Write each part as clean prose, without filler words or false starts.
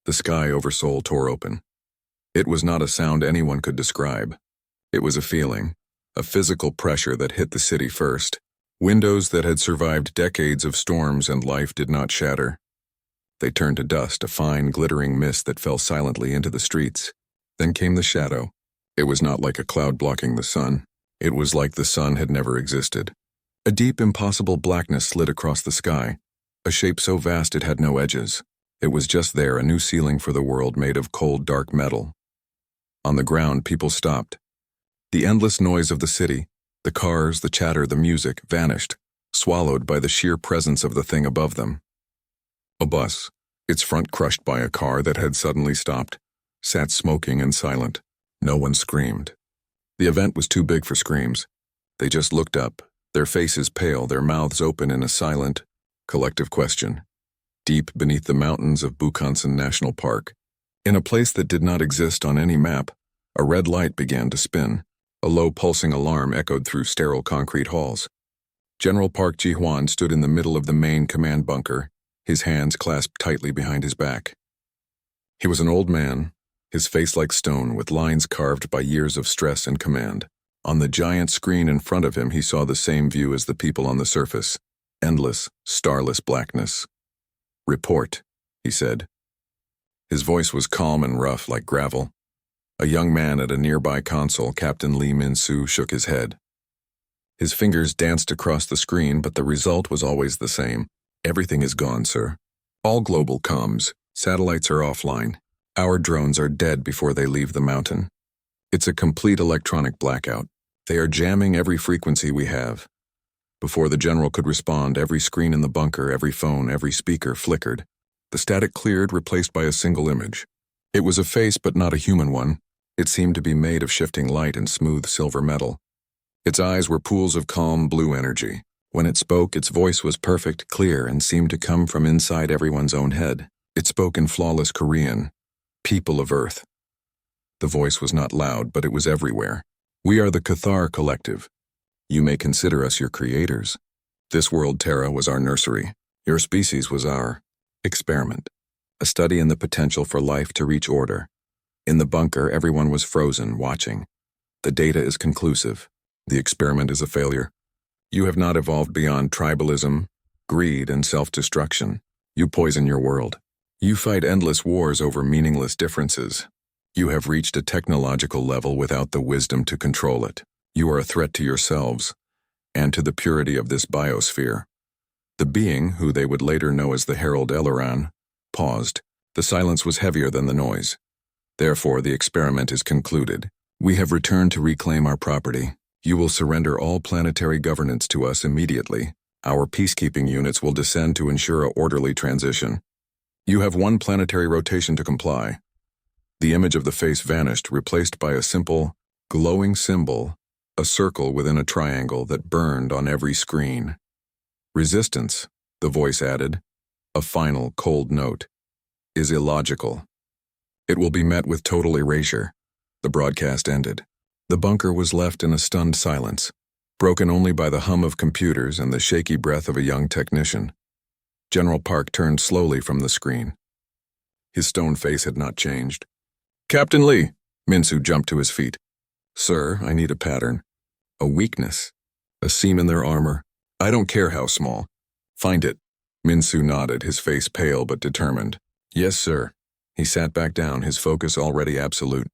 The sky over Seoul tore open. It was not a sound anyone could describe. It was a feeling, a physical pressure that hit the city first. Windows that had survived decades of storms and life did not shatter. They turned to dust, a fine, glittering mist that fell silently into the streets. Then came the shadow. It was not like a cloud blocking the sun. It was like the sun had never existed. A deep, impossible blackness slid across the sky, a shape so vast it had no edges. It was just there, a new ceiling for the world made of cold, dark metal. On the ground, people stopped. The endless noise of the city, the cars, the chatter, the music, vanished, swallowed by the sheer presence of the thing above them. A bus, its front crushed by a car that had suddenly stopped, sat smoking and silent. No one screamed. The event was too big for screams. They just looked up, their faces pale, their mouths open in a silent, collective question. Deep beneath the mountains of Bukhansan National Park, in a place that did not exist on any map, a red light began to spin. A low pulsing alarm echoed through sterile concrete halls. General Park Ji-hwan stood in the middle of the main command bunker, his hands clasped tightly behind his back. He was an old man, his face like stone with lines carved by years of stress and command. On the giant screen in front of him he saw the same view as the people on the surface, endless, starless blackness. "Report," he said. His voice was calm and rough like gravel. A young man at a nearby console, Captain Lee Min-soo, shook his head. His fingers danced across the screen, but the result was always the same. "Everything is gone, sir. All global comms, satellites are offline. Our drones are dead before they leave the mountain. It's a complete electronic blackout. They are jamming every frequency we have." Before the general could respond, every screen in the bunker, every phone, every speaker flickered. The static cleared, replaced by a single image. It was a face, but not a human one. It seemed to be made of shifting light and smooth silver metal. Its eyes were pools of calm blue energy. When it spoke, its voice was perfect, clear, and seemed to come from inside everyone's own head. It spoke in flawless Korean. "People of Earth." The voice was not loud, but it was everywhere. "We are the Cathar Collective. You may consider us your creators. This world, Terra, was our nursery. Your species was our experiment. A study in the potential for life to reach order. In the bunker, everyone was frozen, watching. The data is conclusive. The experiment is a failure. You have not evolved beyond tribalism, greed, and self-destruction. You poison your world. You fight endless wars over meaningless differences. You have reached a technological level without the wisdom to control it. You are a threat to yourselves, and to the purity of this biosphere." The being, who they would later know as the Herald Eleran, paused. The silence was heavier than the noise. "Therefore, the experiment is concluded. We have returned to reclaim our property. You will surrender all planetary governance to us immediately. Our peacekeeping units will descend to ensure a orderly transition. You have one planetary rotation to comply." The image of the face vanished, replaced by a simple, glowing symbol, a circle within a triangle that burned on every screen. "Resistance," the voice added, a final, cold note, "is illogical. It will be met with total erasure." The broadcast ended. The bunker was left in a stunned silence, broken only by the hum of computers and the shaky breath of a young technician. General Park turned slowly from the screen. His stone face had not changed. "Captain Lee!" Min-soo jumped to his feet. "Sir, I need a pattern. A weakness. A seam in their armor. I don't care how small. Find it." Min-soo nodded, his face pale but determined. "Yes, sir." He sat back down, his focus already absolute,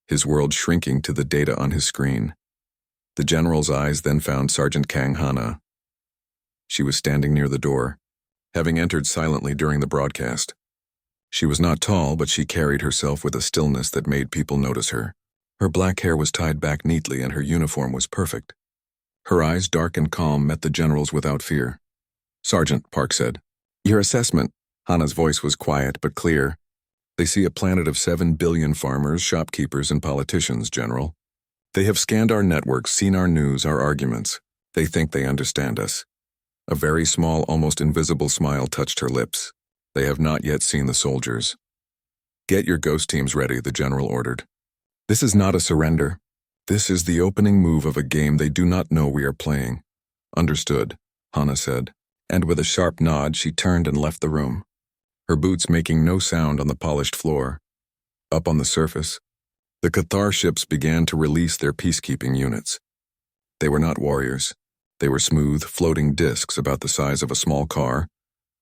his world shrinking to the data on his screen. The general's eyes then found Sergeant Kang Hana. She was standing near the door, having entered silently during the broadcast. She was not tall, but she carried herself with a stillness that made people notice her. Her black hair was tied back neatly and her uniform was perfect. Her eyes, dark and calm, met the general's without fear. "Sergeant," Park said. "Your assessment." Hana's voice was quiet but clear. "They see a planet of 7 billion farmers, shopkeepers, and politicians, General. They have scanned our networks, seen our news, our arguments. They think they understand us." A very small, almost invisible smile touched her lips. "They have not yet seen the soldiers." "Get your ghost teams ready," the general ordered. "This is not a surrender. This is the opening move of a game they do not know we are playing." "Understood," Hana said, and with a sharp nod she turned and left the room. her boots making no sound on the polished floor. Up on the surface, the Cathar ships began to release their peacekeeping units. They were not warriors. They were smooth, floating discs about the size of a small car,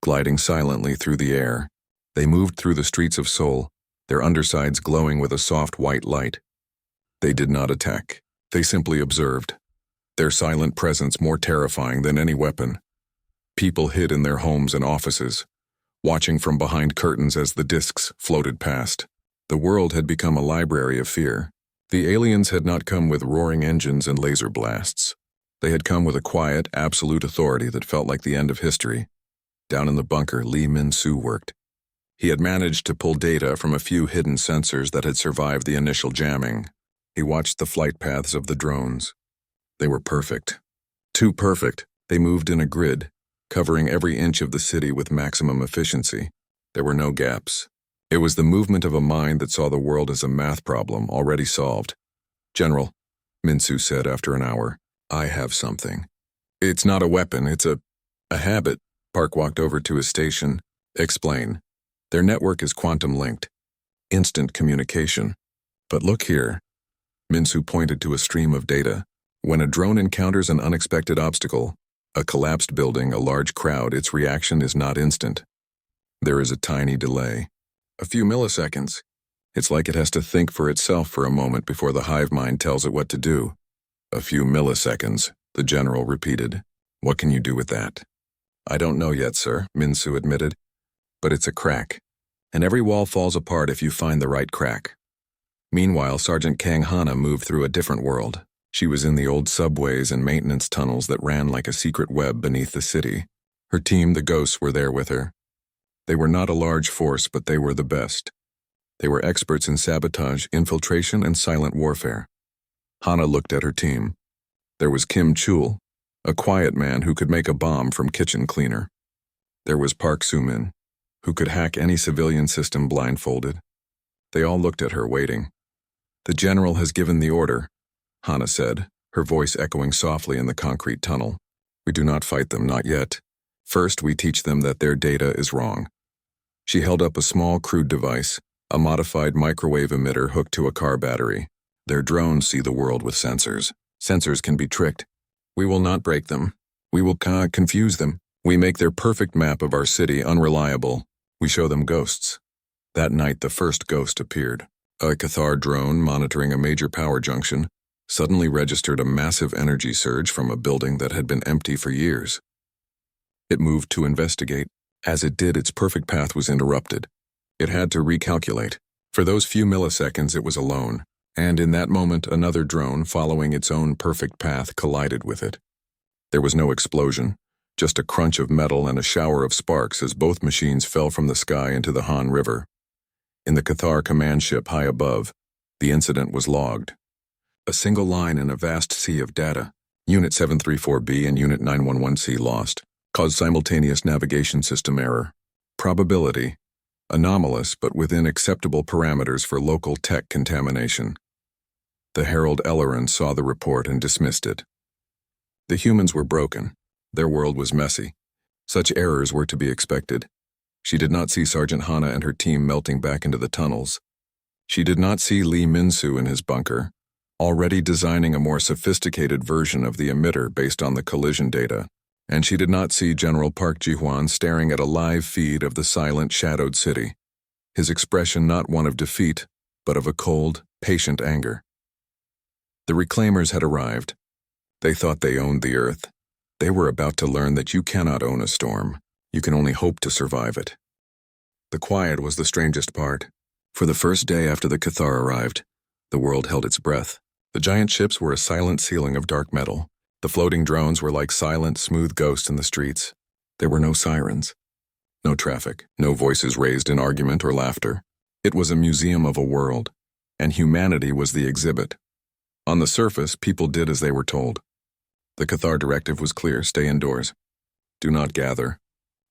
gliding silently through the air. They moved through the streets of Seoul, their undersides glowing with a soft white light. They did not attack. They simply observed, their silent presence more terrifying than any weapon. People hid in their homes and offices, watching from behind curtains as the discs floated past. The world had become a library of fear. The aliens had not come with roaring engines and laser blasts. They had come with a quiet, absolute authority that felt like the end of history. Down in the bunker, Lee Min-soo worked. He had managed to pull data from a few hidden sensors that had survived the initial jamming. He watched the flight paths of the drones. They were perfect. Too perfect. They moved in a grid, covering every inch of the city with maximum efficiency. There were no gaps. It was the movement of a mind that saw the world as a math problem already solved. "General," Min-soo said after an hour, "I have something. It's not a weapon, it's a habit." Park walked over to his station. "Explain." "Their network is quantum-linked. Instant communication. But look here." Min-soo pointed to a stream of data. "When a drone encounters an unexpected obstacle, a collapsed building, a large crowd, its reaction is not instant. There is a tiny delay. A few milliseconds. It's like it has to think for itself for a moment before the hive mind tells it what to do." "A few milliseconds," the general repeated. "What can you do with that?" "I don't know yet, sir," Min-soo admitted. "But it's a crack, and every wall falls apart if you find the right crack." Meanwhile, Sergeant Kang Hana moved through a different world. She was in the old subways and maintenance tunnels that ran like a secret web beneath the city. Her team, the Ghosts, were there with her. They were not a large force, but they were the best. They were experts in sabotage, infiltration, and silent warfare. Hana looked at her team. There was Kim Chul, a quiet man who could make a bomb from kitchen cleaner. There was Park Soo-min, who could hack any civilian system blindfolded. They all looked at her, waiting. "The general has given the order," Hana said, her voice echoing softly in the concrete tunnel. "We do not fight them, not yet. First, we teach them that their data is wrong." She held up a small, crude device, a modified microwave emitter hooked to a car battery. "Their drones see the world with sensors. Sensors can be tricked. We will not break them. We will confuse them. We make their perfect map of our city unreliable. We show them ghosts." That night, the first ghost appeared. A Cathar drone monitoring a major power junction suddenly registered a massive energy surge from a building that had been empty for years. It moved to investigate. As it did, its perfect path was interrupted. It had to recalculate. For those few milliseconds, it was alone, and in that moment, another drone following its own perfect path collided with it. There was no explosion, just a crunch of metal and a shower of sparks as both machines fell from the sky into the Han River. In the Cathar command ship high above, the incident was logged. A single line in a vast sea of data. Unit 734B and Unit 911C lost. Caused simultaneous navigation system error. Probability. Anomalous, but within acceptable parameters for local tech contamination. The Herald Ellerin saw the report and dismissed it. The humans were broken. Their world was messy. Such errors were to be expected. She did not see Sergeant Hana and her team melting back into the tunnels. She did not see Lee Min-soo in his bunker, already designing a more sophisticated version of the emitter based on the collision data. And she did not see General Park Ji-hwan staring at a live feed of the silent, shadowed city, his expression not one of defeat, but of a cold, patient anger. The reclaimers had arrived. They thought they owned the earth. They were about to learn that you cannot own a storm. You can only hope to survive it. The quiet was the strangest part. For the first day after the Cathar arrived, the world held its breath. The giant ships were a silent ceiling of dark metal. The floating drones were like silent, smooth ghosts in the streets. There were no sirens, no traffic, no voices raised in argument or laughter. It was a museum of a world, and humanity was the exhibit. On the surface, people did as they were told. The Cathar directive was clear: stay indoors. Do not gather.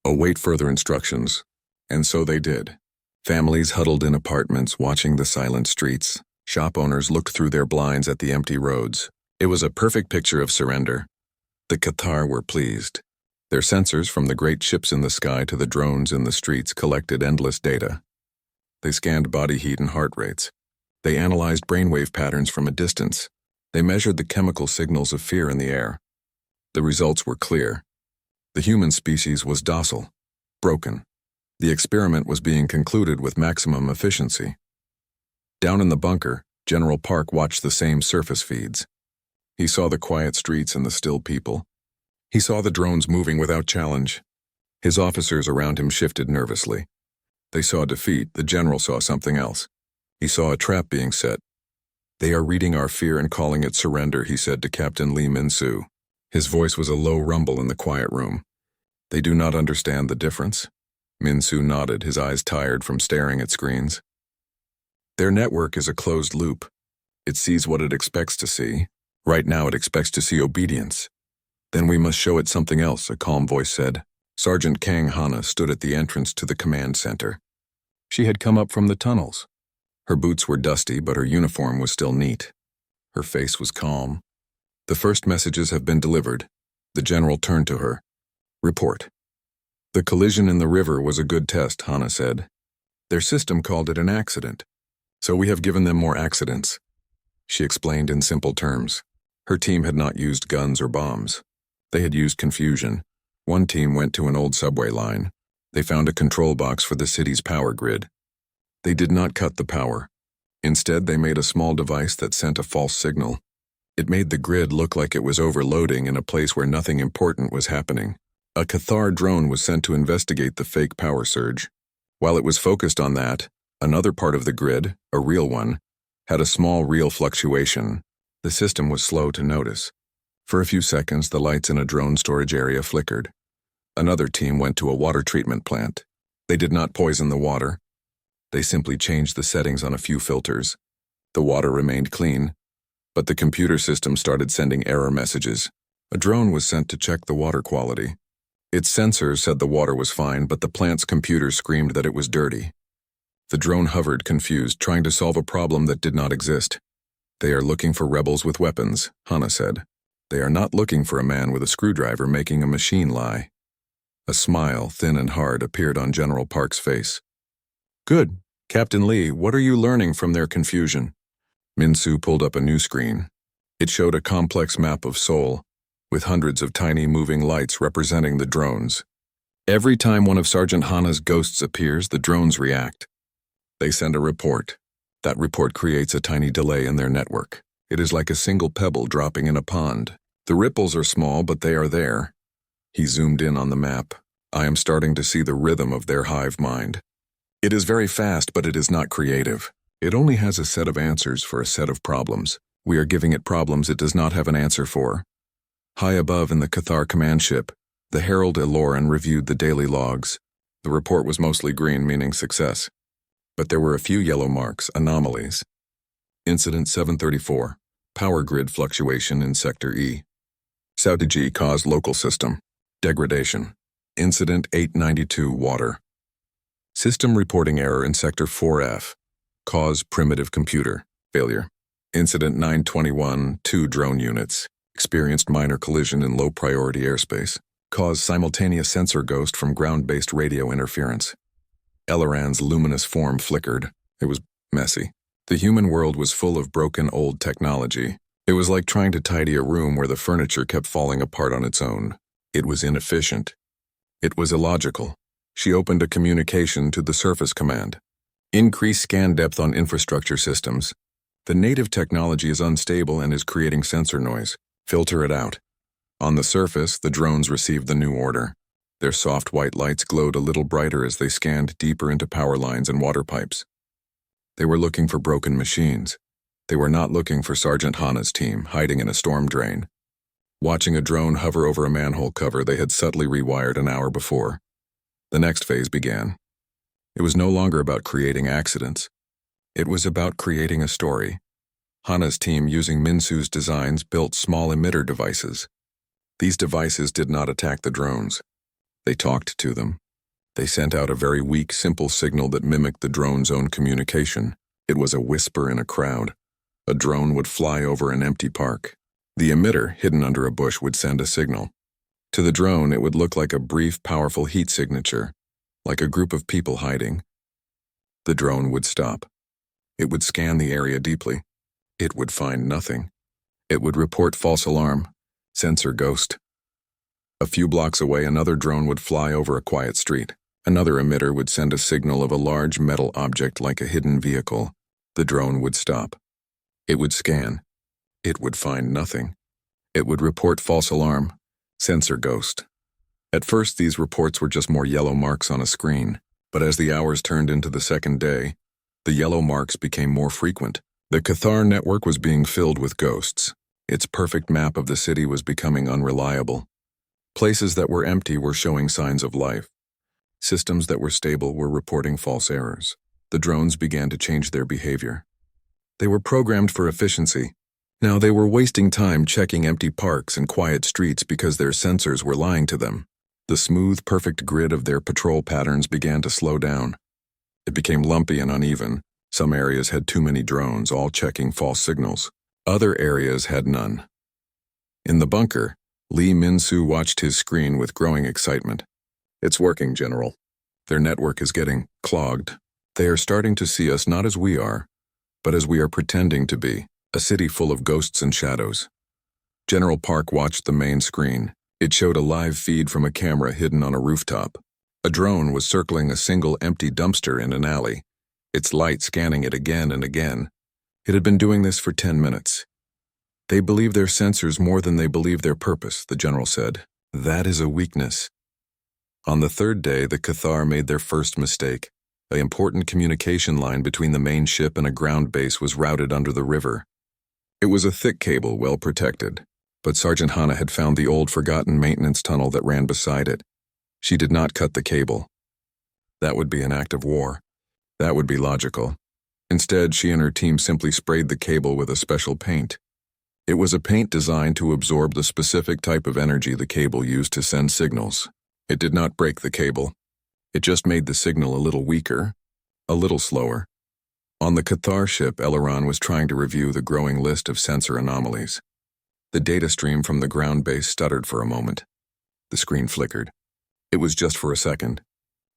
Await further instructions. And so they did. Families huddled in apartments watching the silent streets. Shop owners looked through their blinds at the empty roads. It was a perfect picture of surrender. The Cathar were pleased. Their sensors, from the great ships in the sky to the drones in the streets, collected endless data. They scanned body heat and heart rates. They analyzed brainwave patterns from a distance. They measured the chemical signals of fear in the air. The results were clear. The human species was docile, broken. The experiment was being concluded with maximum efficiency. Down in the bunker, General Park watched the same surface feeds. He saw the quiet streets and the still people. He saw the drones moving without challenge. His officers around him shifted nervously. They saw defeat. The general saw something else. He saw a trap being set. "They are reading our fear and calling it surrender," he said to Captain Lee Min-soo. His voice was a low rumble in the quiet room. "They do not understand the difference." Min-soo nodded, his eyes tired from staring at screens. "Their network is a closed loop. It sees what it expects to see. Right now it expects to see obedience. Then we must show it something else," a calm voice said. Sergeant Kang Hana stood at the entrance to the command center. She had come up from the tunnels. Her boots were dusty, but her uniform was still neat. Her face was calm. "The first messages have been delivered." The general turned to her. "Report." "The collision in the river was a good test," Hana said. "Their system called it an accident. So we have given them more accidents." She explained in simple terms. Her team had not used guns or bombs. They had used confusion. One team went to an old subway line. They found a control box for the city's power grid. They did not cut the power. Instead, they made a small device that sent a false signal. It made the grid look like it was overloading in a place where nothing important was happening. A Cathar drone was sent to investigate the fake power surge. While it was focused on that, another part of the grid, a real one, had a small real fluctuation. The system was slow to notice. For a few seconds, the lights in a drone storage area flickered. Another team went to a water treatment plant. They did not poison the water. They simply changed the settings on a few filters. The water remained clean, but the computer system started sending error messages. A drone was sent to check the water quality. Its sensors said the water was fine, but the plant's computer screamed that it was dirty. The drone hovered, confused, trying to solve a problem that did not exist. "They are looking for rebels with weapons," Hana said. "They are not looking for a man with a screwdriver making a machine lie." A smile, thin and hard, appeared on General Park's face. "Good. Captain Lee, what are you learning from their confusion?" Min-soo pulled up a new screen. It showed a complex map of Seoul, with hundreds of tiny moving lights representing the drones. Every time one of Sergeant Hana's ghosts appears, the drones react. They send a report. That report creates a tiny delay in their network. It is like a single pebble dropping in a pond. The ripples are small, but they are there. He zoomed in on the map. "I am starting to see the rhythm of their hive mind. It is very fast, but it is not creative. It only has a set of answers for a set of problems. We are giving it problems it does not have an answer for." High above in the Cathar command ship, the Herald Eloran reviewed the daily logs. The report was mostly green, meaning success. But there were a few yellow marks, anomalies. Incident 734. Power grid fluctuation in Sector E. Outage caused local system. Degradation. Incident 892. Water. System reporting error in Sector 4F. Cause primitive computer. Failure. Incident 921. 2 drone units. Experienced minor collision in low-priority airspace. Caused simultaneous sensor ghost from ground-based radio interference. Eloran's luminous form flickered. It was messy. The human world was full of broken old technology. It was like trying to tidy a room where the furniture kept falling apart on its own. It was inefficient. It was illogical. She opened a communication to the Surface Command. "Increase scan depth on infrastructure systems. The native technology is unstable and is creating sensor noise. Filter it out." On the surface, the drones received the new order. Their soft white lights glowed a little brighter as they scanned deeper into power lines and water pipes. They were looking for broken machines. They were not looking for Sergeant Hana's team, hiding in a storm drain. Watching a drone hover over a manhole cover they had subtly rewired an hour before. The next phase began. It was no longer about creating accidents. It was about creating a story. Hana's team, using Min-soo's designs, built small emitter devices. These devices did not attack the drones. They talked to them. They sent out a very weak, simple signal that mimicked the drone's own communication. It was a whisper in a crowd. A drone would fly over an empty park. The emitter, hidden under a bush, would send a signal. To the drone, it would look like a brief, powerful heat signature, like a group of people hiding. The drone would stop. It would scan the area deeply. It would find nothing. It would report false alarm, sensor ghost. A few blocks away, another drone would fly over a quiet street. Another emitter would send a signal of a large metal object like a hidden vehicle. The drone would stop. It would scan. It would find nothing. It would report false alarm, sensor ghost. At first, these reports were just more yellow marks on a screen, but as the hours turned into the second day, the yellow marks became more frequent. The Cathar network was being filled with ghosts. Its perfect map of the city was becoming unreliable. Places that were empty were showing signs of life. Systems that were stable were reporting false errors. The drones began to change their behavior. They were programmed for efficiency. Now they were wasting time checking empty parks and quiet streets because their sensors were lying to them. The smooth, perfect grid of their patrol patterns began to slow down. It became lumpy and uneven. Some areas had too many drones, all checking false signals. Other areas had none. In the bunker, Lee Min-soo watched his screen with growing excitement. "It's working, General. Their network is getting clogged. They are starting to see us not as we are, but as we are pretending to be, a city full of ghosts and shadows." General Park watched the main screen. It showed a live feed from a camera hidden on a rooftop. A drone was circling a single empty dumpster in an alley, its light scanning it again and again. It had been doing this for 10 minutes. "They believe their sensors more than they believe their purpose," the general said. "That is a weakness." On the third day, the Cathar made their first mistake. An important communication line between the main ship and a ground base was routed under the river. It was a thick cable, well protected, but Sergeant Hana had found the old forgotten maintenance tunnel that ran beside it. She did not cut the cable. That would be an act of war. That would be logical. Instead, she and her team simply sprayed the cable with a special paint. It was a paint designed to absorb the specific type of energy the cable used to send signals. It did not break the cable. It just made the signal a little weaker, a little slower. On the Cathar ship, Eleron was trying to review the growing list of sensor anomalies. The data stream from the ground base stuttered for a moment. The screen flickered. It was just for a second.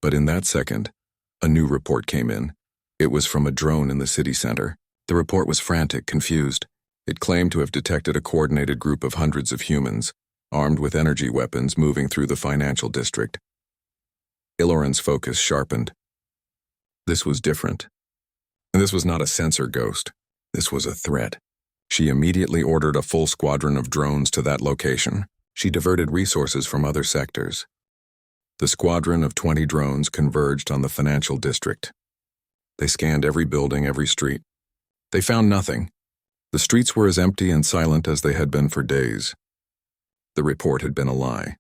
But in that second, a new report came in. It was from a drone in the city center. The report was frantic, confused. It claimed to have detected a coordinated group of hundreds of humans, armed with energy weapons, moving through the financial district. Ilorin's focus sharpened. This was different. And this was not a sensor ghost. This was a threat. She immediately ordered a full squadron of drones to that location. She diverted resources from other sectors. The squadron of 20 drones converged on the financial district. They scanned every building, every street. They found nothing. The streets were as empty and silent as they had been for days. The report had been a lie.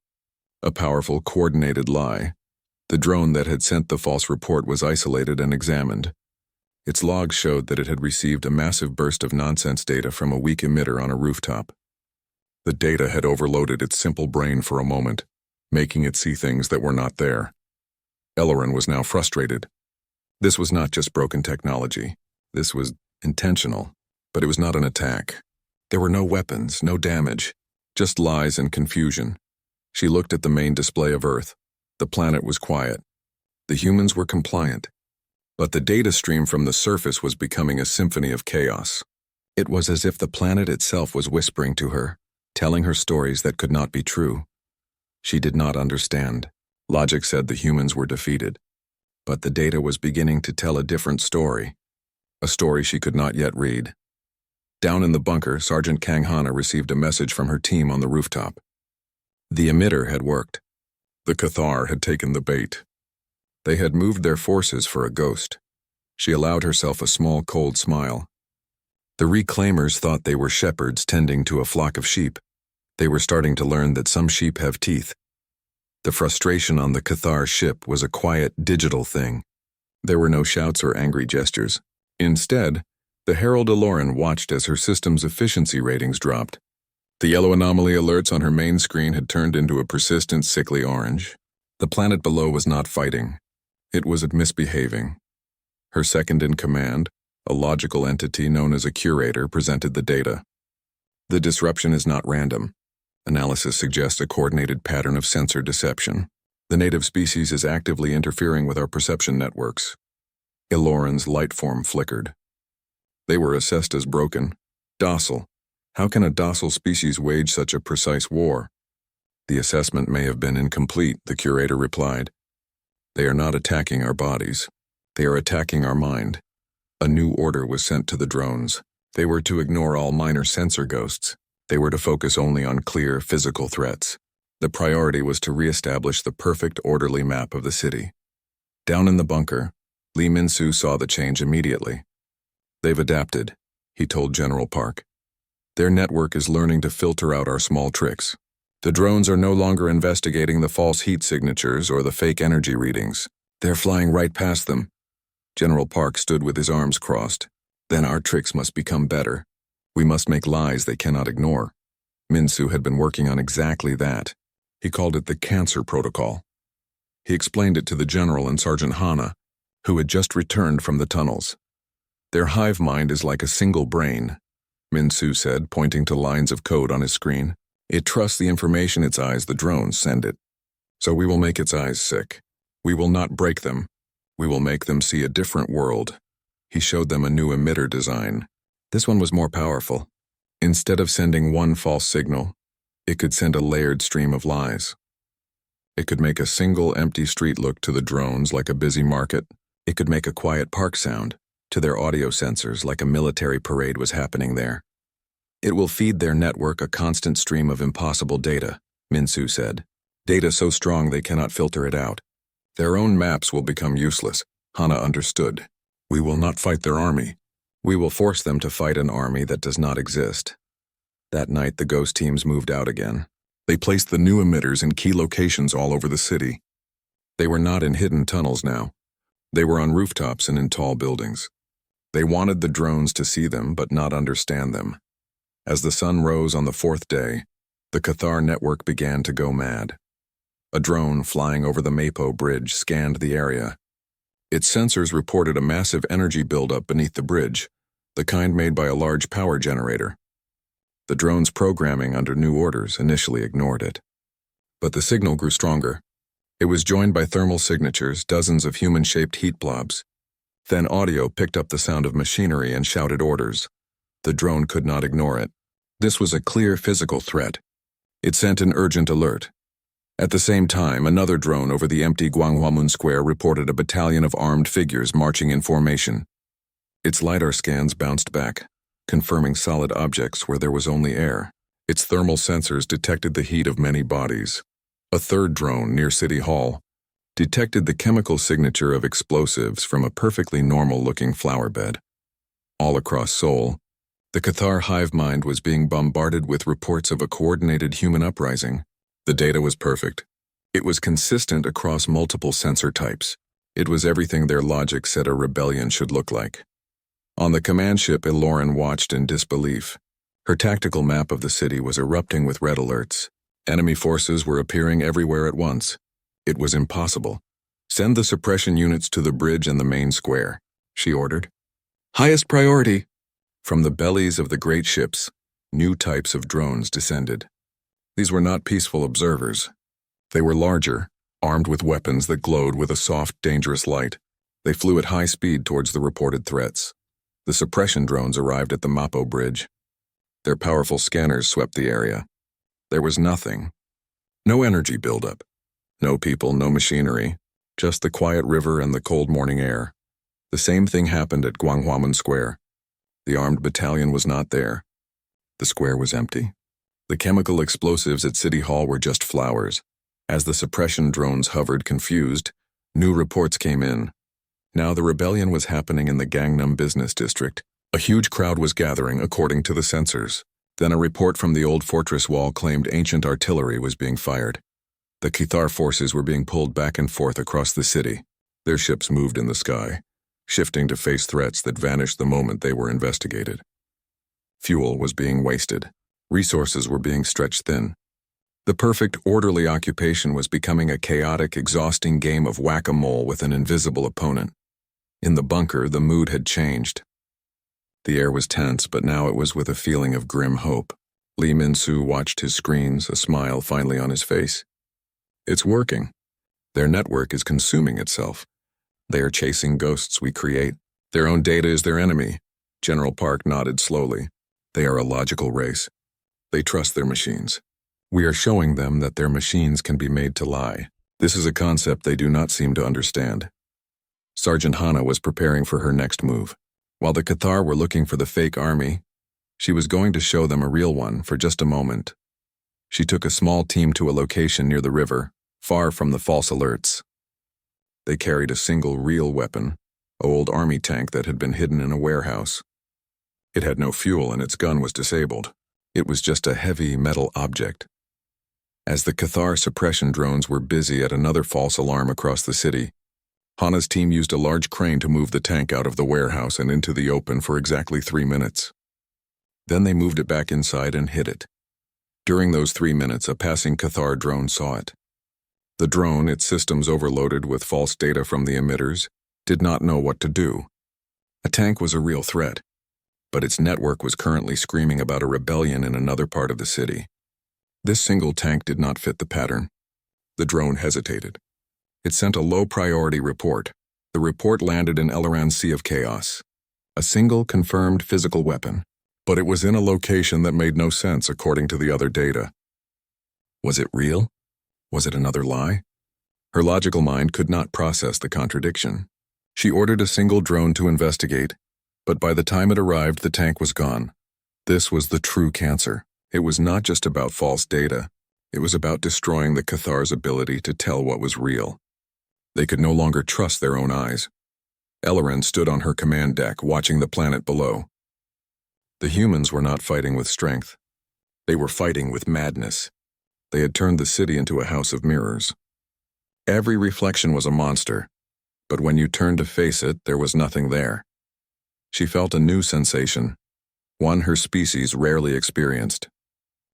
A powerful, coordinated lie. The drone that had sent the false report was isolated and examined. Its logs showed that it had received a massive burst of nonsense data from a weak emitter on a rooftop. The data had overloaded its simple brain for a moment, making it see things that were not there. Eleron was now frustrated. This was not just broken technology. This was intentional, but it was not an attack. There were no weapons, no damage, just lies and confusion. She looked at the main display of Earth. The planet was quiet. The humans were compliant. But the data stream from the surface was becoming a symphony of chaos. It was as if the planet itself was whispering to her, telling her stories that could not be true. She did not understand. Logic said the humans were defeated. But the data was beginning to tell a different story. A story she could not yet read. Down in the bunker, Sergeant Kang Hana received a message from her team on the rooftop. The emitter had worked. The Cathar had taken the bait. They had moved their forces for a ghost. She allowed herself a small, cold smile. The reclaimers thought they were shepherds tending to a flock of sheep. They were starting to learn that some sheep have teeth. The frustration on the Cathar ship was a quiet, digital thing. There were no shouts or angry gestures. Instead, the Herald Aloran watched as her system's efficiency ratings dropped. The yellow anomaly alerts on her main screen had turned into a persistent, sickly orange. The planet below was not fighting. It was misbehaving. Her second-in-command, a logical entity known as a curator, presented the data. The disruption is not random. Analysis suggests a coordinated pattern of sensor deception. The native species is actively interfering with our perception networks. Iloran's light form flickered. They were assessed as broken, docile. How can a docile species wage such a precise war? The assessment may have been incomplete, the curator replied. They are not attacking our bodies. They are attacking our mind. A new order was sent to the drones. They were to ignore all minor sensor ghosts. They were to focus only on clear physical threats. The priority was to reestablish the perfect orderly map of the city. Down in the bunker, Lee Min-soo saw the change immediately. They've adapted, he told General Park. Their network is learning to filter out our small tricks. The drones are no longer investigating the false heat signatures or the fake energy readings. They're flying right past them. General Park stood with his arms crossed. Then our tricks must become better. We must make lies they cannot ignore. Min-soo had been working on exactly that. He called it the Cancer Protocol. He explained it to the General and Sergeant Hana, who had just returned from the tunnels. Their hive mind is like a single brain, Min-soo said, pointing to lines of code on his screen. It trusts the information its eyes, the drones, send it. So we will make its eyes sick. We will not break them. We will make them see a different world. He showed them a new emitter design. This one was more powerful. Instead of sending one false signal, it could send a layered stream of lies. It could make a single empty street look to the drones like a busy market. It could make a quiet park sound to their audio sensors like a military parade was happening there. It will feed their network a constant stream of impossible data, Min-soo said. Data so strong they cannot filter it out. Their own maps will become useless, Hana understood. We will not fight their army. We will force them to fight an army that does not exist. That night, the ghost teams moved out again. They placed the new emitters in key locations all over the city. They were not in hidden tunnels now. They were on rooftops and in tall buildings. They wanted the drones to see them but not understand them. As the sun rose on the fourth day, the Cathar network began to go mad. A drone flying over the Mapo Bridge scanned the area. Its sensors reported a massive energy buildup beneath the bridge, the kind made by a large power generator. The drone's programming under new orders initially ignored it. But the signal grew stronger. It was joined by thermal signatures, dozens of human-shaped heat blobs. Then audio picked up the sound of machinery and shouted orders. The drone could not ignore it. This was a clear physical threat. It sent an urgent alert. At the same time, another drone over the empty Gwanghwamun Square reported a battalion of armed figures marching in formation. Its LiDAR scans bounced back, confirming solid objects where there was only air. Its thermal sensors detected the heat of many bodies. A third drone near City Hall detected the chemical signature of explosives from a perfectly normal-looking flower bed. All across Seoul, the Cathar hive mind was being bombarded with reports of a coordinated human uprising. The data was perfect. It was consistent across multiple sensor types. It was everything their logic said a rebellion should look like. On the command ship, Iloran watched in disbelief. Her tactical map of the city was erupting with red alerts. Enemy forces were appearing everywhere at once. It was impossible. Send the suppression units to the bridge and the main square, she ordered. Highest priority. From the bellies of the great ships, new types of drones descended. These were not peaceful observers. They were larger, armed with weapons that glowed with a soft, dangerous light. They flew at high speed towards the reported threats. The suppression drones arrived at the Mapo Bridge. Their powerful scanners swept the area. There was nothing. No energy buildup. No people, no machinery. Just the quiet river and the cold morning air. The same thing happened at Gwanghwamun Square. The armed battalion was not there. The square was empty. The chemical explosives at City Hall were just flowers. As the suppression drones hovered confused, new reports came in. Now the rebellion was happening in the Gangnam business district. A huge crowd was gathering according to the sensors. Then a report from the old fortress wall claimed ancient artillery was being fired. The Cathar forces were being pulled back and forth across the city. Their ships moved in the sky, shifting to face threats that vanished the moment they were investigated. Fuel was being wasted. Resources were being stretched thin. The perfect, orderly occupation was becoming a chaotic, exhausting game of whack-a-mole with an invisible opponent. In the bunker, the mood had changed. The air was tense, but now it was with a feeling of grim hope. Lee Min-soo watched his screens, a smile finally on his face. It's working. Their network is consuming itself. They are chasing ghosts we create. Their own data is their enemy. General Park nodded slowly. They are a logical race. They trust their machines. We are showing them that their machines can be made to lie. This is a concept they do not seem to understand. Sergeant Hana was preparing for her next move. While the Cathar were looking for the fake army, she was going to show them a real one for just a moment. She took a small team to a location near the river, far from the false alerts. They carried a single real weapon, an old army tank that had been hidden in a warehouse. It had no fuel and its gun was disabled. It was just a heavy metal object. As the Cathar suppression drones were busy at another false alarm across the city, Hana's team used a large crane to move the tank out of the warehouse and into the open for exactly 3 minutes. Then they moved it back inside and hid it. During those 3 minutes, a passing Cathar drone saw it. The drone, its systems overloaded with false data from the emitters, did not know what to do. A tank was a real threat, but its network was currently screaming about a rebellion in another part of the city. This single tank did not fit the pattern. The drone hesitated. It sent a low-priority report. The report landed in Eleran's Sea of Chaos. A single confirmed physical weapon, but it was in a location that made no sense according to the other data. Was it real? Was it another lie? Her logical mind could not process the contradiction. She ordered a single drone to investigate, but by the time it arrived, the tank was gone. This was the true cancer. It was not just about false data. It was about destroying the Cathar's ability to tell what was real. They could no longer trust their own eyes. Eleran stood on her command deck, watching the planet below. The humans were not fighting with strength. They were fighting with madness. They had turned the city into a house of mirrors. Every reflection was a monster, but when you turned to face it, there was nothing there. She felt a new sensation, one her species rarely experienced.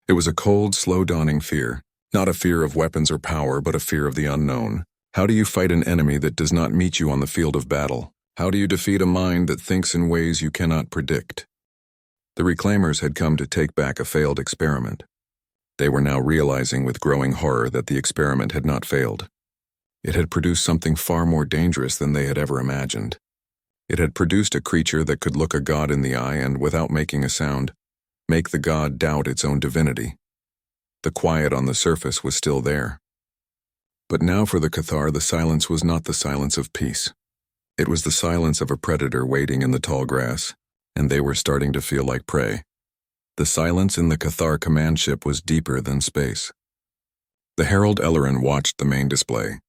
It was a cold, slow-dawning fear, not a fear of weapons or power, but a fear of the unknown. How do you fight an enemy that does not meet you on the field of battle? How do you defeat a mind that thinks in ways you cannot predict? The Reclaimers had come to take back a failed experiment. They were now realizing with growing horror that the experiment had not failed. It had produced something far more dangerous than they had ever imagined. It had produced a creature that could look a god in the eye and, without making a sound, make the god doubt its own divinity. The quiet on the surface was still there. But now for the Cathar, the silence was not the silence of peace. It was the silence of a predator waiting in the tall grass, and they were starting to feel like prey. The silence in the Cathar command ship was deeper than space. The Herald Eleran watched the main display.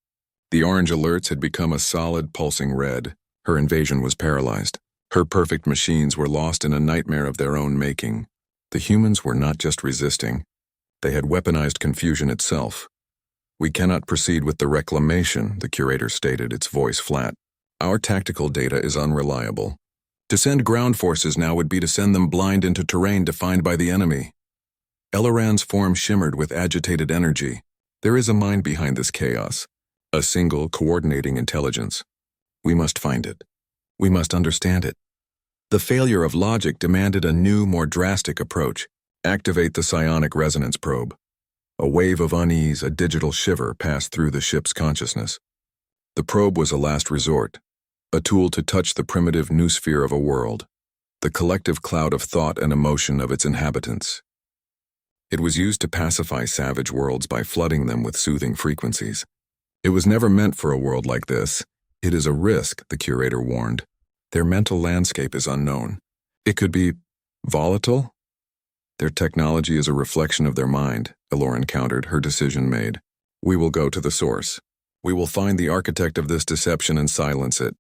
The orange alerts had become a solid, pulsing red. Her invasion was paralyzed. Her perfect machines were lost in a nightmare of their own making. The humans were not just resisting. They had weaponized confusion itself. "We cannot proceed with the reclamation," the curator stated, its voice flat. "Our tactical data is unreliable. To send ground forces now would be to send them blind into terrain defined by the enemy." Eleran's form shimmered with agitated energy. There is a mind behind this chaos, a single, coordinating intelligence. We must find it. We must understand it. The failure of logic demanded a new, more drastic approach. Activate the psionic resonance probe. A wave of unease, a digital shiver, passed through the ship's consciousness. The probe was a last resort, a tool to touch the primitive noosphere of a world, the collective cloud of thought and emotion of its inhabitants. It was used to pacify savage worlds by flooding them with soothing frequencies. It was never meant for a world like this. It is a risk, the curator warned. Their mental landscape is unknown. It could be volatile. Their technology is a reflection of their mind, Eleran countered, her decision made. We will go to the source. We will find the architect of this deception and silence it.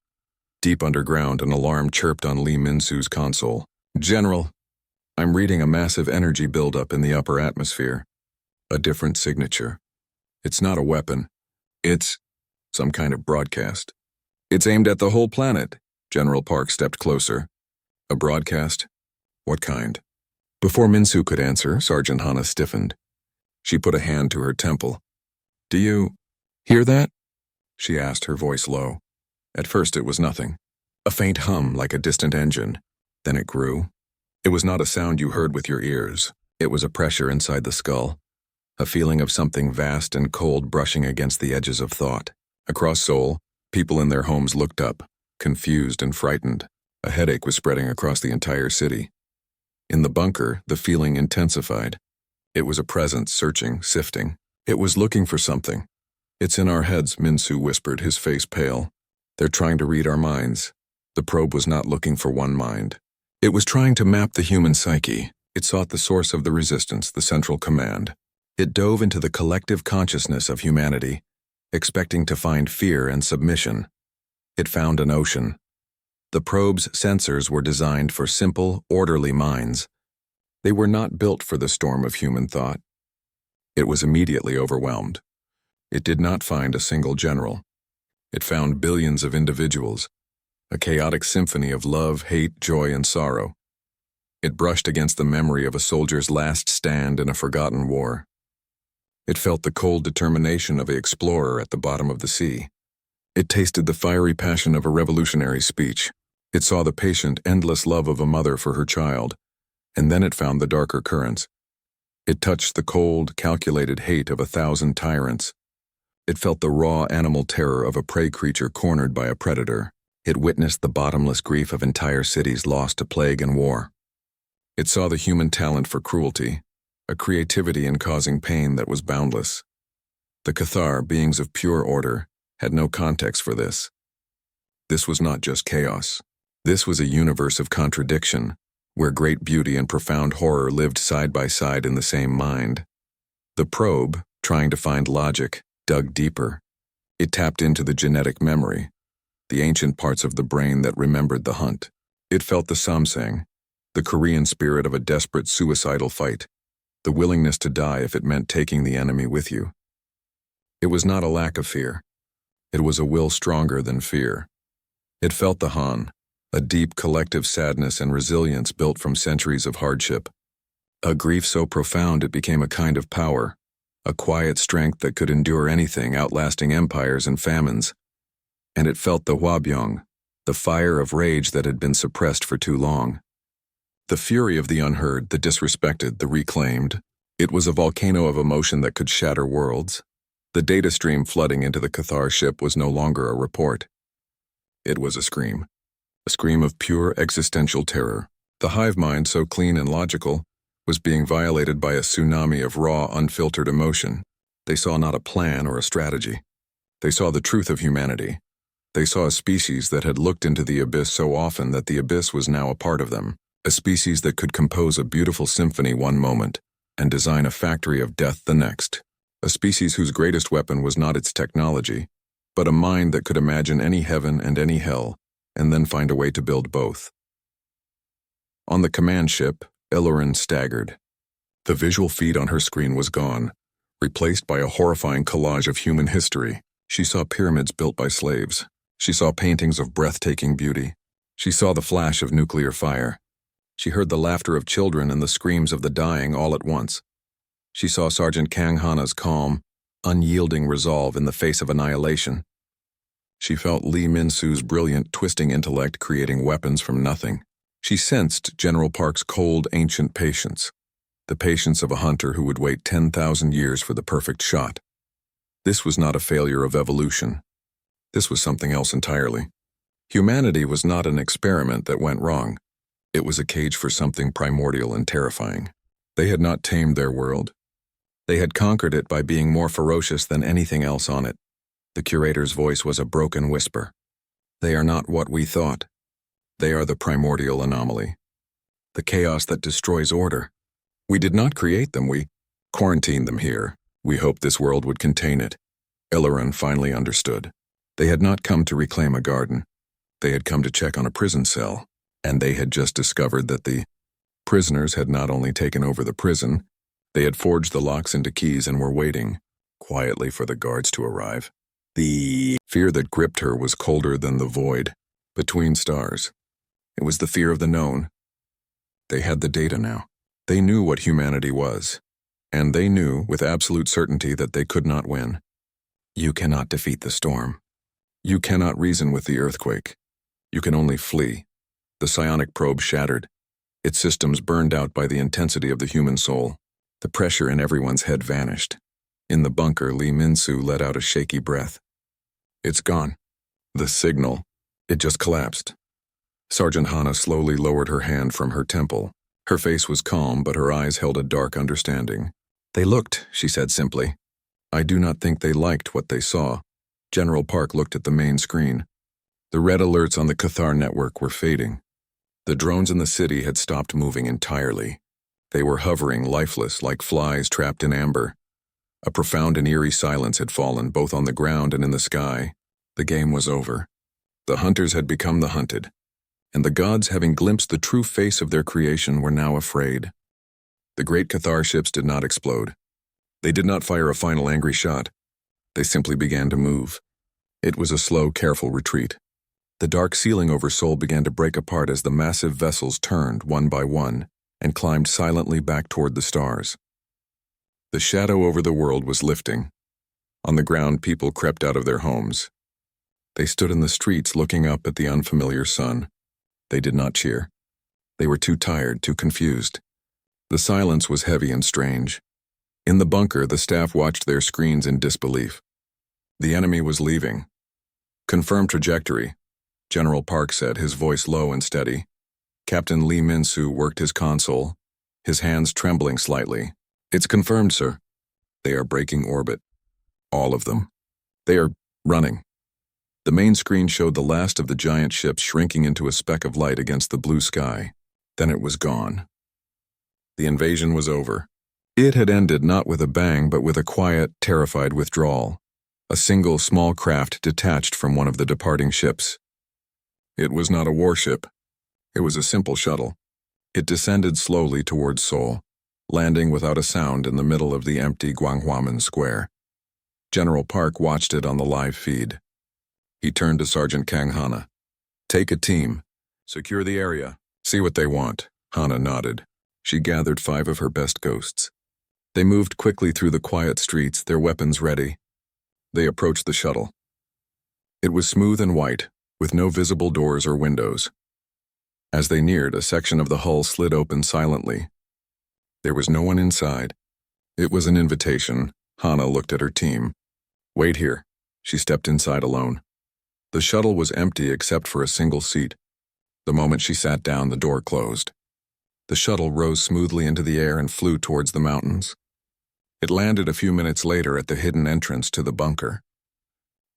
Deep underground, an alarm chirped on Lee Min-soo's console. "General, I'm reading a massive energy buildup in the upper atmosphere. A different signature. It's not a weapon. It's some kind of broadcast. It's aimed at the whole planet." General Park stepped closer. "A broadcast? What kind?" Before Min-soo could answer, Sergeant Hana stiffened. She put a hand to her temple. "Do you hear that?" she asked, her voice low. At first it was nothing. A faint hum like a distant engine. Then it grew. It was not a sound you heard with your ears. It was a pressure inside the skull, a feeling of something vast and cold brushing against the edges of thought. Across Seoul, people in their homes looked up, confused and frightened. A headache was spreading across the entire city. In the bunker, the feeling intensified. It was a presence searching, sifting. It was looking for something. "It's in our heads," Minsu whispered, his face pale. "They're trying to read our minds." The probe was not looking for one mind. It was trying to map the human psyche. It sought the source of the resistance, the central command. It dove into the collective consciousness of humanity, expecting to find fear and submission. It found an ocean. The probe's sensors were designed for simple, orderly minds. They were not built for the storm of human thought. It was immediately overwhelmed. It did not find a single general. It found billions of individuals, a chaotic symphony of love, hate, joy, and sorrow. It brushed against the memory of a soldier's last stand in a forgotten war. It felt the cold determination of an explorer at the bottom of the sea. It tasted the fiery passion of a revolutionary speech. It saw the patient, endless love of a mother for her child, and then it found the darker currents. It touched the cold, calculated hate of 1,000 tyrants. It felt the raw animal terror of a prey creature cornered by a predator. It witnessed the bottomless grief of entire cities lost to plague and war. It saw the human talent for cruelty, a creativity in causing pain that was boundless. The Cathar, beings of pure order, had no context for this. This was not just chaos. This was a universe of contradiction, where great beauty and profound horror lived side by side in the same mind. The probe, trying to find logic, dug deeper. It tapped into the genetic memory, the ancient parts of the brain that remembered the hunt. It felt the samsang, the Korean spirit of a desperate suicidal fight, the willingness to die if it meant taking the enemy with you. It was not a lack of fear. It was a will stronger than fear. It felt the Han, a deep collective sadness and resilience built from centuries of hardship. A grief so profound it became a kind of power, a quiet strength that could endure anything, outlasting empires and famines. And it felt the Hwabyong, the fire of rage that had been suppressed for too long. The fury of the unheard, the disrespected, the reclaimed. It was a volcano of emotion that could shatter worlds. The data stream flooding into the Cathar ship was no longer a report. It was a scream of pure existential terror. The hive mind, so clean and logical, was being violated by a tsunami of raw, unfiltered emotion. They saw not a plan or a strategy. They saw the truth of humanity. They saw a species that had looked into the abyss so often that the abyss was now a part of them. A species that could compose a beautiful symphony one moment and design a factory of death the next. A species whose greatest weapon was not its technology, but a mind that could imagine any heaven and any hell, and then find a way to build both. On the command ship, Illurin staggered. The visual feed on her screen was gone, replaced by a horrifying collage of human history. She saw pyramids built by slaves. She saw paintings of breathtaking beauty. She saw the flash of nuclear fire. She heard the laughter of children and the screams of the dying all at once. She saw Sergeant Kang Hana's calm, unyielding resolve in the face of annihilation. She felt Lee Min-soo's brilliant, twisting intellect creating weapons from nothing. She sensed General Park's cold, ancient patience, the patience of a hunter who would wait 10,000 years for the perfect shot. This was not a failure of evolution. This was something else entirely. Humanity was not an experiment that went wrong. It was a cage for something primordial and terrifying. They had not tamed their world. They had conquered it by being more ferocious than anything else on it. The curator's voice was a broken whisper. They are not what we thought. They are the primordial anomaly. The chaos that destroys order. We did not create them, we quarantined them here. We hoped this world would contain it. Illurin finally understood. They had not come to reclaim a garden. They had come to check on a prison cell, and they had just discovered that the prisoners had not only taken over the prison, they had forged the locks into keys and were waiting, quietly, for the guards to arrive. The fear that gripped her was colder than the void, between stars. It was the fear of the known. They had the data now. They knew what humanity was, and they knew with absolute certainty that they could not win. You cannot defeat the storm. You cannot reason with the earthquake. You can only flee. The psionic probe shattered. its systems burned out by the intensity of the human soul. The pressure in everyone's head vanished. In the bunker, Lee Min-soo let out a shaky breath. It's gone. The signal. It just collapsed. Sergeant Hana slowly lowered her hand from her temple. Her face was calm, but her eyes held a dark understanding. They looked, she said simply. I do not think they liked what they saw. General Park looked at the main screen. The red alerts on the Cathar network were fading. The drones in the city had stopped moving entirely. They were hovering, lifeless, like flies trapped in amber. A profound and eerie silence had fallen, both on the ground and in the sky. The game was over. The hunters had become the hunted, and the gods, having glimpsed the true face of their creation, were now afraid. The great Cathar ships did not explode. They did not fire a final angry shot. They simply began to move. It was a slow, careful retreat. The dark ceiling over Seoul began to break apart as the massive vessels turned, one by one, and climbed silently back toward the stars. The shadow over the world was lifting. On the ground, people crept out of their homes. They stood in the streets looking up at the unfamiliar sun. They did not cheer. They were too tired, too confused. The silence was heavy and strange. In the bunker, the staff watched their screens in disbelief. The enemy was leaving. Confirmed trajectory, General Park said, his voice low and steady. Captain Lee Min-soo worked his console, his hands trembling slightly. It's confirmed, sir. They are breaking orbit. All of them. They are running. The main screen showed the last of the giant ships shrinking into a speck of light against the blue sky. Then it was gone. The invasion was over. It had ended not with a bang, but with a quiet, terrified withdrawal. A single small craft detached from one of the departing ships. It was not a warship. It was a simple shuttle. It descended slowly towards Seoul, landing without a sound in the middle of the empty Gwanghwamun Square. General Park watched it on the live feed. He turned to Sergeant Kang Hana. Take a team. Secure the area. See what they want. Hana nodded. She gathered 5 of her best ghosts. They moved quickly through the quiet streets, their weapons ready. They approached the shuttle. It was smooth and white, with no visible doors or windows. As they neared, a section of the hull slid open silently. There was no one inside. It was an invitation. Hana looked at her team. Wait here. She stepped inside alone. The shuttle was empty except for a single seat. The moment she sat down, the door closed. The shuttle rose smoothly into the air and flew towards the mountains. It landed a few minutes later at the hidden entrance to the bunker.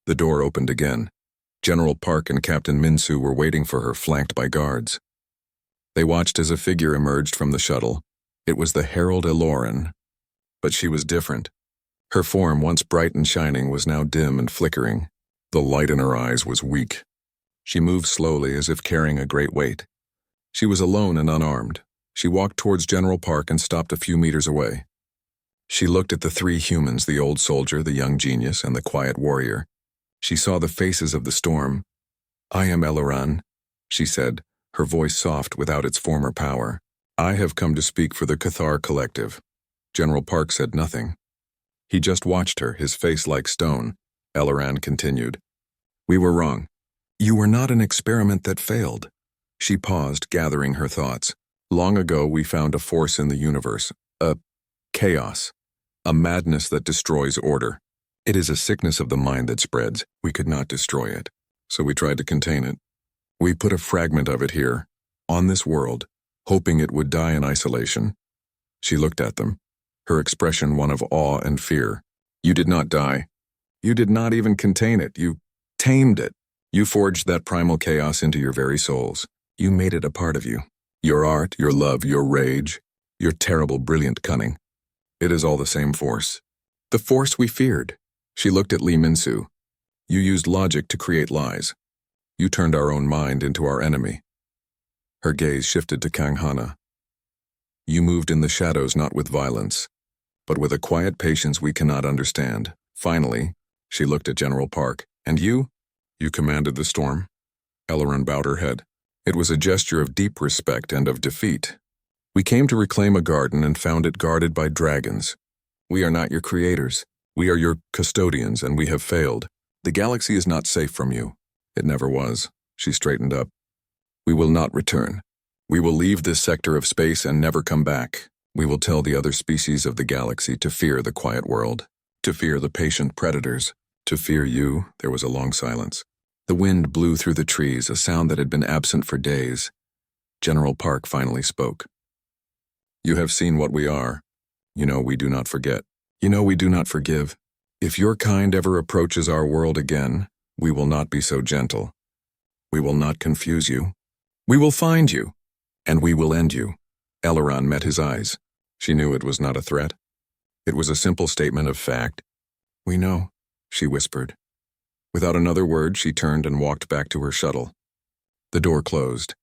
The door opened again. General Park and Captain Min-soo were waiting for her, flanked by guards. They watched as a figure emerged from the shuttle. It was the Herald Eloran. But she was different. Her form, once bright and shining, was now dim and flickering. The light in her eyes was weak. She moved slowly, as if carrying a great weight. She was alone and unarmed. She walked towards General Park and stopped a few meters away. She looked at the 3 humans, the old soldier, the young genius, and the quiet warrior. She saw the faces of the storm. I am Eloran, she said, her voice soft without its former power. I have come to speak for the Cathar Collective. General Park said nothing. He just watched her, his face like stone. Eloran continued. We were wrong. You were not an experiment that failed. She paused, gathering her thoughts. Long ago we found a force in the universe, a chaos, a madness that destroys order. It is a sickness of the mind that spreads. We could not destroy it, so we tried to contain it. We put a fragment of it here, on this world, hoping it would die in isolation. She looked at them, her expression one of awe and fear. You did not die. You did not even contain it. You tamed it. You forged that primal chaos into your very souls. You made it a part of you. Your art, your love, your rage, your terrible, brilliant cunning. It is all the same force. The force we feared. She looked at Lee Min-soo. You used logic to create lies. You turned our own mind into our enemy. Her gaze shifted to Kang Hana. You moved in the shadows not with violence, but with a quiet patience we cannot understand. Finally, she looked at General Park. And you? You commanded the storm. Eloran bowed her head. It was a gesture of deep respect and of defeat. We came to reclaim a garden and found it guarded by dragons. We are not your creators. We are your custodians, and we have failed. The galaxy is not safe from you. It never was. She straightened up. We will not return. We will leave this sector of space and never come back. We will tell the other species of the galaxy to fear the quiet world, to fear the patient predators, to fear you." There was a long silence. The wind blew through the trees, a sound that had been absent for days. General Park finally spoke. "You have seen what we are. You know we do not forget. You know we do not forgive. If your kind ever approaches our world again, we will not be so gentle. We will not confuse you. We will find you, and we will end you." Eleron met his eyes. She knew it was not a threat. It was a simple statement of fact. "We know," she whispered. Without another word, she turned and walked back to her shuttle. The door closed.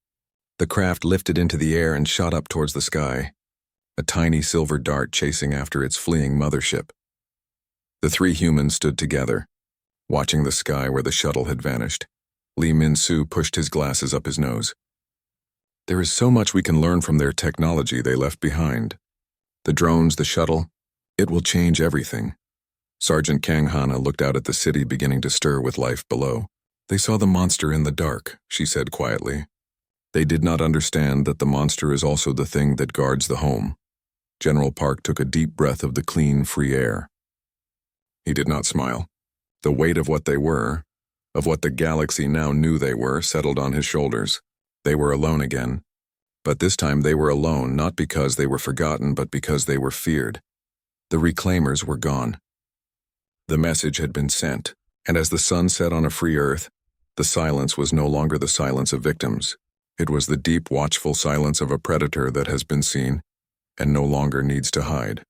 The craft lifted into the air and shot up towards the sky, a tiny silver dart chasing after its fleeing mothership. The three humans stood together, watching the sky where the shuttle had vanished. Lee Min-soo pushed his glasses up his nose. "There is so much we can learn from their technology they left behind. The drones, the shuttle, it will change everything." Sergeant Kang Hana looked out at the city beginning to stir with life below. "They saw the monster in the dark," she said quietly. "They did not understand that the monster is also the thing that guards the home." General Park took a deep breath of the clean, free air. He did not smile. The weight of what they were, of what the galaxy now knew they were, settled on his shoulders. They were alone again. But this time they were alone, not because they were forgotten, but because they were feared. The reclaimers were gone. The message had been sent, and as the sun set on a free Earth, the silence was no longer the silence of victims. It was the deep, watchful silence of a predator that has been seen and no longer needs to hide.